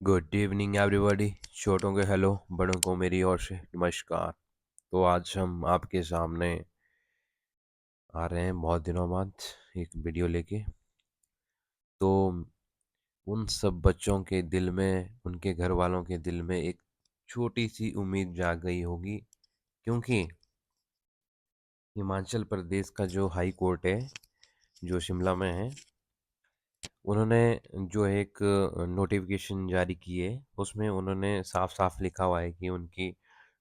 Good evening everybody. छोटों के hello, बड़ों को मेरी ओर से नमस्कार। तो आज हम आपके सामने आ रहे हैं बहुत दिनों बाद एक वीडियो लेके। तो उन सब बच्चों के दिल में, उनके घर वालों के दिल में एक छोटी सी उम्मीद जाग गई होगी, क्योंकि हिमाचल प्रदेश का जो हाई कोर्ट है, जो शिमला में है, उन्होंने जो एक नोटिफिकेशन जारी की है, उसमें उन्होंने साफ साफ लिखा हुआ है कि उनकी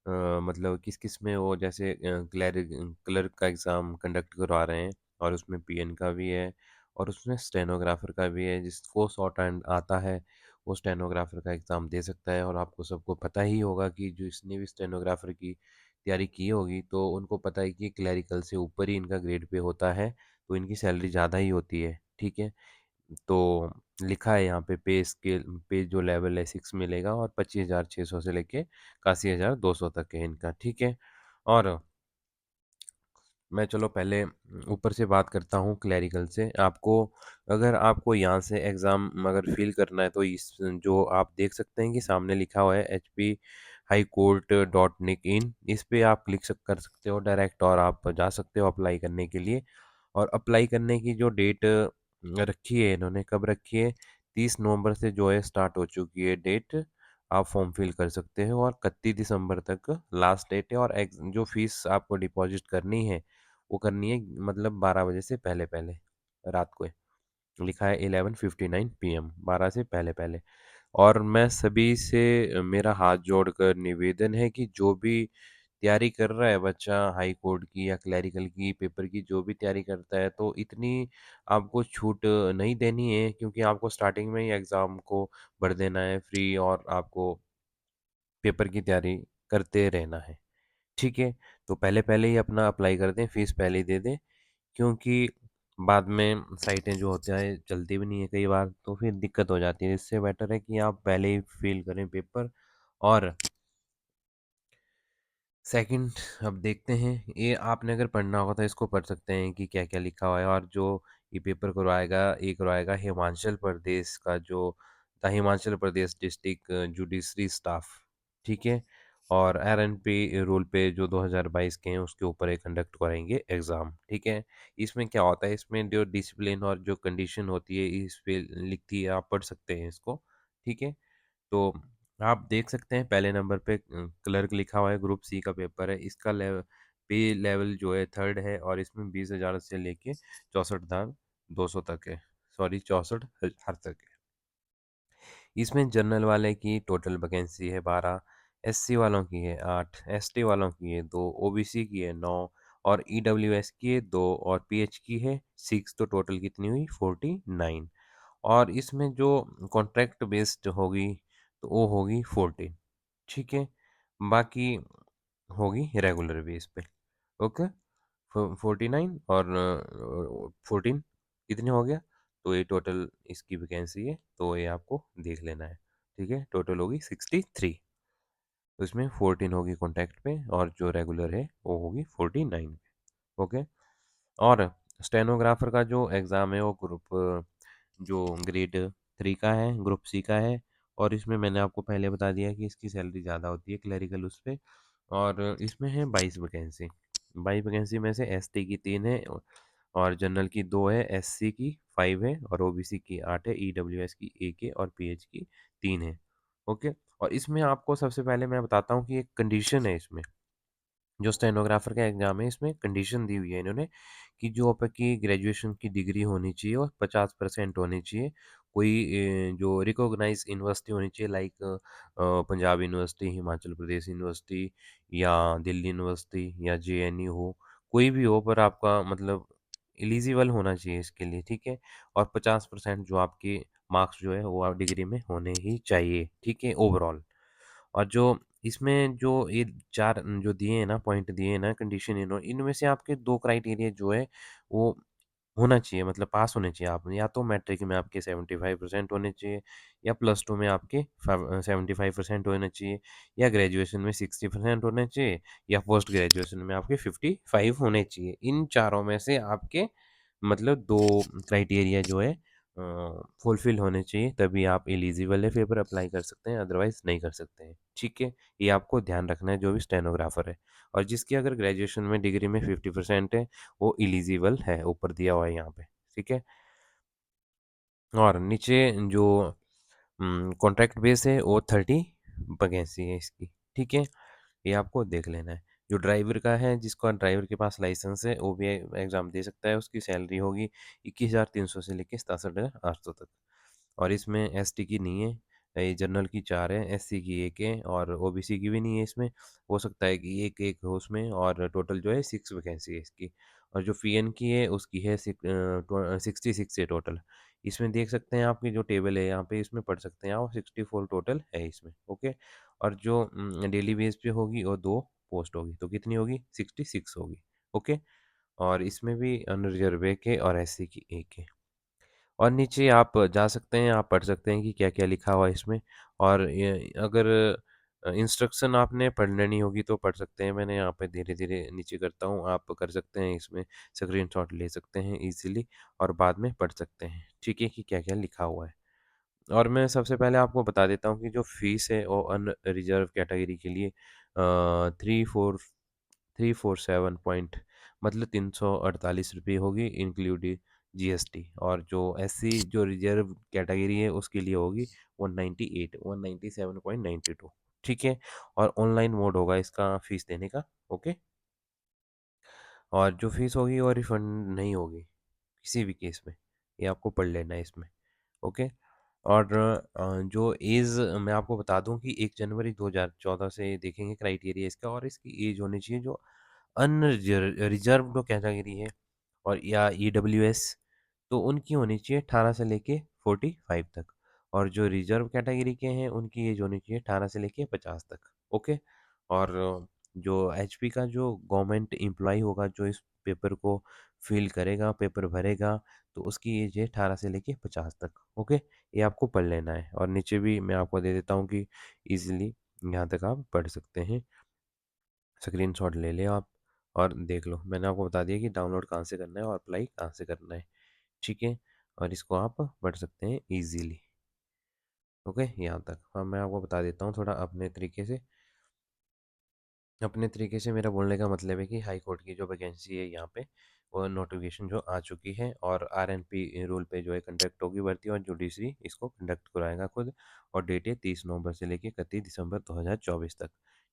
मतलब किस किस में वो जैसे क्लर्क का एग्ज़ाम कंडक्ट करवा रहे हैं, और उसमें पीएन का भी है, और उसमें स्टेनोग्राफर का भी है। जिसको शॉर्ट हैंड आता है वो स्टेनोग्राफर का एग्ज़ाम दे सकता है। और आपको सबको पता ही होगा कि जिसने भी स्टेनोग्राफर की तैयारी की होगी तो उनको पता है कि क्लरिकल से ऊपर ही इनका ग्रेड पे होता है, तो इनकी सैलरी ज़्यादा ही होती है। ठीक है। तो लिखा है यहाँ पे पे स्केल पे जो लेवल है 6 मिलेगा, और 25,600 से लेके 81,200 तक है इनका। ठीक है। और मैं चलो पहले ऊपर से बात करता हूँ क्लैरिकल से। आपको अगर आपको यहाँ से एग्ज़ाम अगर फील करना है तो इस जो आप देख सकते हैं कि सामने लिखा हुआ है HP high court dot nic in, इस पे आप क्लिक कर सकते हो डायरेक्ट, और आप जा सकते हो अप्लाई करने के लिए। और अप्लाई करने की जो डेट रखी है इन्होंने, कब रखी है, 30 नवंबर से जो है स्टार्ट हो चुकी है डेट। आप फॉर्म फिल कर सकते हो, और 31 दिसंबर तक लास्ट डेट है। और जो फीस आपको डिपॉजिट करनी है वो करनी है मतलब 12 बजे से पहले पहले रात को। लिखा है 11:59 PM, 12 से पहले पहले। और मैं सभी से मेरा हाथ जोड़कर निवेदन है कि जो भी तैयारी कर रहा है बच्चा हाई कोर्ट की या क्लरिकल की पेपर की, जो भी तैयारी करता है, तो इतनी आपको छूट नहीं देनी है, क्योंकि आपको स्टार्टिंग में ही एग्ज़ाम को भर देना है फ्री, और आपको पेपर की तैयारी करते रहना है। ठीक है। तो पहले पहले ही अपना अप्लाई कर दें, फीस पहले ही दे दें, क्योंकि बाद में साइटें जो होती हैं चलती भी नहीं है कई बार, तो फिर दिक्कत हो जाती है। इससे बेटर है कि आप पहले ही फिल करें पेपर। और सेकंड, अब देखते हैं, ये आपने अगर पढ़ना होगा तो इसको पढ़ सकते हैं कि क्या क्या लिखा हुआ है। और जो ये पेपर करवाएगा, ये करवाएगा हिमाचल प्रदेश का जो the Himachal Pradesh district judiciary staff. ठीक है। और RNP रूल पे जो 2022 के हैं उसके ऊपर एक कंडक्ट कराएंगे एग्ज़ाम। ठीक है। इसमें क्या होता है, इसमें जो डिसिप्लिन और जो कंडीशन होती है इस पे लिखती है, आप पढ़ सकते हैं इसको। ठीक है। तो आप देख सकते हैं पहले नंबर पे क्लर्क लिखा हुआ है, ग्रुप सी का पेपर है। इसका लेवल, पे लेवल जो है थर्ड है, और इसमें 20,000 से लेके 64,200 तक है। सॉरी, 64,000 तक है। इसमें जनरल वाले की टोटल वैकेंसी है 12, SC वालों की है 8, ST वालों की है 2, OBC की है 9, और EWS की है 2, और PH की है 6। तो टोटल कितनी हुई, 49। और इसमें जो कॉन्ट्रैक्ट बेस्ड होगी तो वो होगी 14। ठीक है। बाकी होगी रेगुलर बेस पे। ओके। 49 और 14 कितने हो गया, तो ये टोटल इसकी वैकेंसी है, तो ये आपको देख लेना है। ठीक है। टोटल होगी 63। तो इसमें 14 होगी कॉन्टैक्ट पे, और जो रेगुलर है वो होगी 49 पे। ओके। और स्टेनोग्राफर का जो एग्ज़ाम है वो ग्रुप जो ग्रेड 3 का है, ग्रुप सी का है। और इसमें मैंने आपको पहले बता दिया कि इसकी सैलरी ज़्यादा होती है क्लरिकल उस पे। और इसमें है 22 वैकेंसी। 22 वैकेंसी में से ST की 3 है, और जनरल की 2 है, SC की 5 है, और OBC की 8 है, EWS की 1 है, और PH की 3 है। ओके। और इसमें आपको सबसे पहले मैं बताता हूँ कि एक कंडीशन है इसमें, जो स्टेनोग्राफर का एग्ज़ाम है इसमें कंडीशन दी हुई है इन्होंने कि जो आपकी ग्रेजुएशन की डिग्री होनी चाहिए और 50% होनी चाहिए। कोई जो रिकॉग्नाइज यूनिवर्सिटी होनी चाहिए, like Punjab university, Himachal Pradesh university, या दिल्ली यूनिवर्सिटी, या JNU हो, कोई भी हो, पर आपका मतलब एलिजिबल होना चाहिए इसके लिए। ठीक है। और 50% जो आपके मार्क्स जो है वो आप डिग्री में होने ही चाहिए। ठीक है, ओवरऑल। और जो इसमें जो ये 4 जो दिए हैं ना, पॉइंट दिए हैं ना, कंडीशन इनमें से आपके 2 क्राइटेरिया जो है वो होना चाहिए, मतलब पास होने चाहिए आप। या तो मैट्रिक में आपके 75% होने चाहिए, या +2 में आपके 75% होने चाहिए, या ग्रेजुएशन में 60% होने चाहिए, या पोस्ट ग्रेजुएशन में आपके 55 होने चाहिए। इन चारों में से आपके मतलब 2 क्राइटेरिया जो है फुलफिल होने चाहिए, तभी आप एलिजिबल है पेपर अप्लाई कर सकते हैं, अदरवाइज नहीं कर सकते हैं। ठीक है, ये आपको ध्यान रखना है जो भी स्टेनोग्राफर है। और जिसकी अगर ग्रेजुएशन में डिग्री में 50% है, वो एलिजिबल है, ऊपर दिया हुआ है यहाँ पे। ठीक है, और नीचे जो कॉन्ट्रैक्ट बेस है वो 30 वैकेंसी है इसकी। ठीक है, ये आपको देख लेना है। जो ड्राइवर का है, जिसका ड्राइवर के पास लाइसेंस है, वो भी एग्ज़ाम दे सकता है। उसकी सैलरी होगी 21,300 से लेके 67,800 तक। और इसमें एसटी की नहीं है, ये जनरल की 4 है, एससी की 1 है और ओबीसी की भी नहीं है इसमें। हो सकता है कि एक एक हो उसमें, और टोटल जो है 6 वैकेंसी है इसकी। और जो पीएन की है उसकी है 66 है टोटल। इसमें देख सकते हैं, आपकी जो टेबल है यहाँ पे, इसमें पढ़ सकते हैं आप, 64 टोटल है इसमें। ओके, और जो डेली बेस पे होगी वो 2 पोस्ट होगी, तो कितनी होगी? 66 होगी। ओके, और इसमें भी अनरिजर्व एक है और एससी की 1 है। और नीचे आप जा सकते हैं, आप पढ़ सकते हैं कि क्या-क्या लिखा हुआ है इसमें। और ये अगर इंस्ट्रक्शन आपने पढ़ लेनी होगी तो पढ़ सकते हैं। मैंने यहाँ पे धीरे-धीरे नीचे करता हूँ, आप कर सकते हैं, इसमें स्क्रीनशॉट ले सकते हैं ईज़िली और बाद में पढ़ सकते हैं। ठीक है, कि क्या-क्या लिखा हुआ है। और मैं सबसे पहले आपको बता देता हूँ कि जो फ़ीस है वो अनरिज़र्व कैटेगरी के लिए 347 पॉइंट, मतलब ₹348 होगी, इंक्लूडिंग जीएसटी। और जो एससी जो रिजर्व कैटेगरी है उसके लिए होगी 197.92। ठीक है, और ऑनलाइन मोड होगा इसका फ़ीस देने का। ओके, और जो फ़ीस होगी वो रिफ़ंड नहीं होगी किसी भी केस में, ये आपको पढ़ लेना है इसमें। ओके, और जो एज मैं आपको बता दूं कि 1 जनवरी 2014 से देखेंगे क्राइटेरिया इसका, और इसकी एज होनी चाहिए जो रिजर्व्ड कैटेगरी है और या ईडब्ल्यूएस, तो उनकी होनी चाहिए 18 से लेके 45 तक। और जो रिजर्व कैटेगरी के हैं उनकी एज होनी चाहिए 18 से लेके 50 तक। ओके, और जो एचपी का जो गवर्नमेंट एम्प्लॉय होगा जो इस पेपर को फिल करेगा, पेपर भरेगा, तो उसकी एज है 18 से लेके 50 तक। ओके, ये आपको पढ़ लेना है। और नीचे भी मैं आपको दे देता हूँ कि इजीली यहाँ तक आप पढ़ सकते हैं। स्क्रीनशॉट ले लें आप और देख लो। मैंने आपको बता दिया कि डाउनलोड कहाँ से करना है और अप्लाई कहाँ से करना है। ठीक है, और इसको आप पढ़ सकते हैं इजीली। ओके, यहाँ तक। हाँ, मैं आपको बता देता हूँ थोड़ा अपने तरीके से। अपने तरीके से मेरा बोलने का मतलब है कि हाई कोर्ट की जो वैकेंसी है यहाँ पे, वो नोटिफिकेशन जो आ चुकी है, और आरएनपी रूल पे जो है कंडक्ट होगी भर्ती, और जुडिशरी इसको कंडक्ट कराएगा खुद। और डेट है 30 नवंबर से लेके 31 दिसंबर 2024 तक।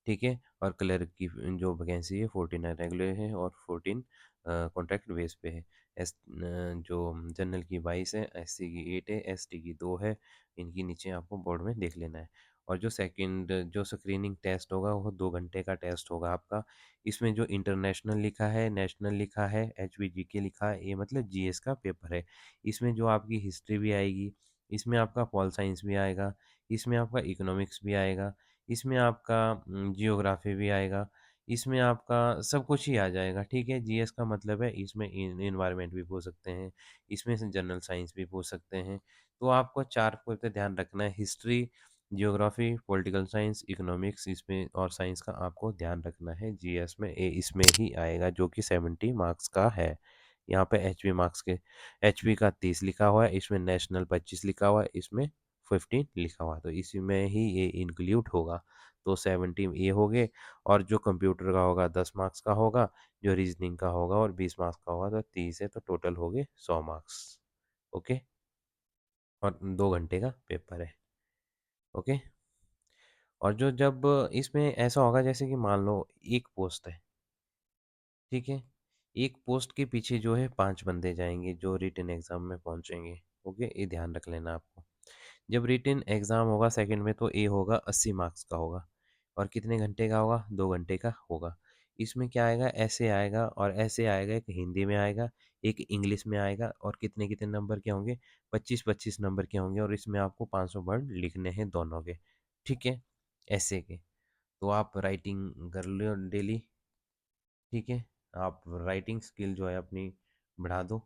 ठीक है, और क्लर्क की जो वैकेंसी है 49 रेगुलर है और 14 कॉन्ट्रैक्ट बेस पे है। जो जनरल की 22 है, एससी की 8 है, एसटी की 2 है। इनकी नीचे आपको बोर्ड में देख लेना है। और जो सेकंड जो स्क्रीनिंग टेस्ट होगा वो 2 घंटे का टेस्ट होगा आपका। इसमें जो इंटरनेशनल लिखा है, नेशनल लिखा है, एचवीजीके लिखा है, ये मतलब जीएस का पेपर है। इसमें जो आपकी हिस्ट्री भी आएगी, इसमें आपका पॉल साइंस भी आएगा, इसमें आपका इकोनॉमिक्स भी आएगा, इसमें आपका जियोग्राफी भी आएगा, इसमें आपका सब कुछ ही आ जाएगा। ठीक है, जीएस का मतलब है इसमें इन्वायरमेंट भी पूछ सकते हैं, इसमें से जनरल साइंस भी पूछ सकते हैं। तो आपको 4 को पे ध्यान रखना है, history, geography, political science, economics, इसमें और साइंस का आपको ध्यान रखना है। जीएस में ए इसमें ही आएगा जो कि 70 मार्क्स का है। यहाँ पे एचपी मार्क्स के, एचपी का 30 लिखा हुआ है, इसमें नेशनल 25 लिखा हुआ है, इसमें 15 लिखा हुआ है, तो इसी में ही ये इंक्लूड होगा। तो 70 ये हो गए। और जो कंप्यूटर का होगा 10 मार्क्स का होगा, जो रीजनिंग का होगा और 20 मार्क्स का होगा, तो 30 है, तो टोटल हो गए 100 मार्क्स। ओके, और 2 घंटे का पेपर है। ओके, और जो जब इसमें ऐसा होगा जैसे कि मान लो एक पोस्ट है, ठीक है, एक पोस्ट के पीछे जो है 5 बंदे जाएंगे जो रिटन एग्जाम में पहुंचेंगे। ओके, ये ध्यान रख लेना आपको। जब रिटन एग्जाम होगा सेकंड में, तो ए होगा 80 मार्क्स का होगा, और कितने घंटे का होगा? 2 घंटे का होगा। इसमें क्या आएगा? ऐसे आएगा, और ऐसे आएगा, एक हिंदी में आएगा, एक इंग्लिश में आएगा, और कितने कितने नंबर के होंगे? 25-25 नंबर के होंगे, और इसमें आपको 500 वर्ड लिखने हैं दोनों के। ठीक है, ऐसे के। तो आप राइटिंग कर लो डेली। ठीक है, आप राइटिंग स्किल जो है अपनी बढ़ा दो।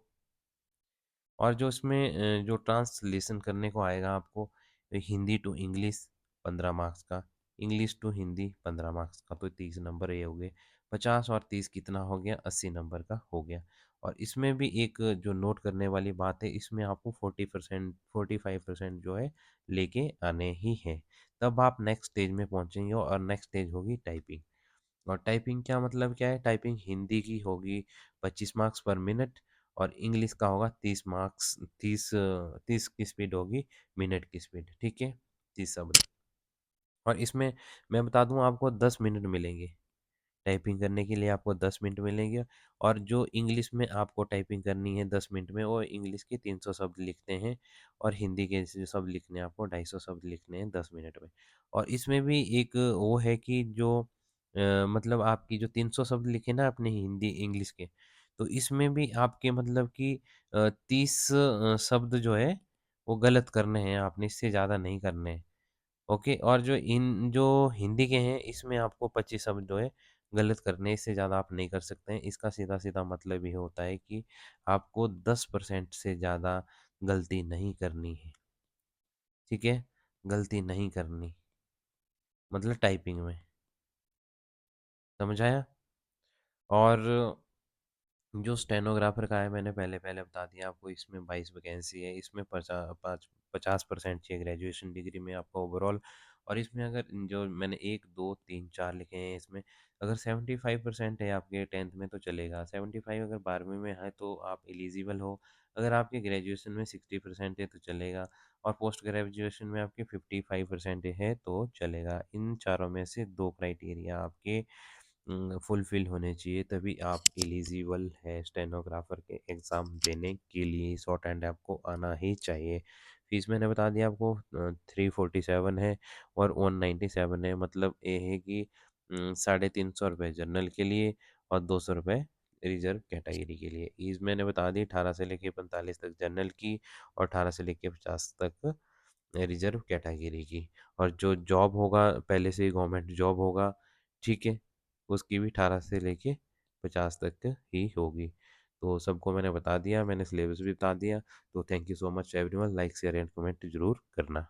और जो इसमें जो ट्रांसलेशन करने को आएगा आपको, हिंदी टू इंग्लिश 15 मार्क्स का, इंग्लिश टू हिंदी 15 मार्क्स का, तो 30 नंबर ये हो गए। 50 और 30 कितना हो गया? 80 नंबर का हो गया। और इसमें भी एक जो नोट करने वाली बात है, इसमें आपको 40% 45% जो है लेके आने ही हैं। तब आप नेक्स्ट स्टेज में पहुंचेंगे और नेक्स्ट स्टेज होगी टाइपिंग। और टाइपिंग क्या मतलब क्या है? टाइपिंग हिंदी की होगी 25 मार्क्स पर मिनट, और इंग्लिश का होगा 30 मार्क्स, 30 की स्पीड होगी, मिनट की स्पीड, ठीक है, 30 शब्द। और इसमें मैं बता दूं आपको 10 मिनट मिलेंगे टाइपिंग करने के लिए, आपको 10 मिनट मिलेंगे। और जो इंग्लिश में आपको टाइपिंग करनी है 10 मिनट में, वो इंग्लिश के 300 शब्द लिखते हैं, और हिंदी के जो शब्द लिखने हैं आपको 250 शब्द लिखने हैं 10 मिनट में। और इसमें भी एक वो है कि जो मतलब आपकी जो 300 शब्द लिखे ना अपने हिंदी इंग्लिश के, तो इसमें भी आपके मतलब कि 30 शब्द जो है वो गलत करने हैं आपने, इससे ज़्यादा नहीं करने हैं। ओके, और जो हिंदी के हैं इसमें आपको 25 शब्द जो है गलत करने हैं, इससे ज़्यादा आप नहीं कर सकते हैं। इसका सीधा सीधा मतलब ये होता है कि आपको 10% से ज़्यादा गलती नहीं करनी है, ठीक है, गलती नहीं करनी, मतलब टाइपिंग में, समझ आया? और जो स्टेनोग्राफर का है मैंने पहले पहले बता दिया आपको, इसमें 22 वैकेंसी है, इसमें 50% चाहिए ग्रेजुएशन डिग्री में आपका ओवरऑल। और इसमें अगर जो मैंने 1 2 3 4 लिखे हैं, इसमें अगर 75% है आपके 10th में तो चलेगा, 75 अगर 12वीं में है तो आप एलिजिबल हो। अगर आपके ग्रेजुएशन में 60% है तो चलेगा, और पोस्ट ग्रेजुएशन में आपके 55% है तो चलेगा। इन चारों में से दो क्राइटेरिया आपके फुलफ़िल होने चाहिए, तभी आप एलिजिबल है स्टेनोग्राफ़र के एग्ज़ाम देने के लिए। शॉर्ट हैंड आपको आना ही चाहिए। फ़ीस मैंने बता दिया आपको 347 है और 197 है, मतलब ये है कि 350 रुपये जनरल के लिए और 200 रुपये रिजर्व कैटेगरी के लिए। एज मैंने बता दी 18 से लेके 45 तक जनरल की, और 18 से लेके 50 तक रिजर्व कैटेगरी की। और जो जॉब होगा पहले से ही गवर्नमेंट जॉब होगा, ठीक है, उसकी भी 18 से लेके 50 तक ही होगी। तो सबको मैंने बता दिया, मैंने सिलेबस भी बता दिया। तो thank you so much everyone, like share and comment जरूर करना।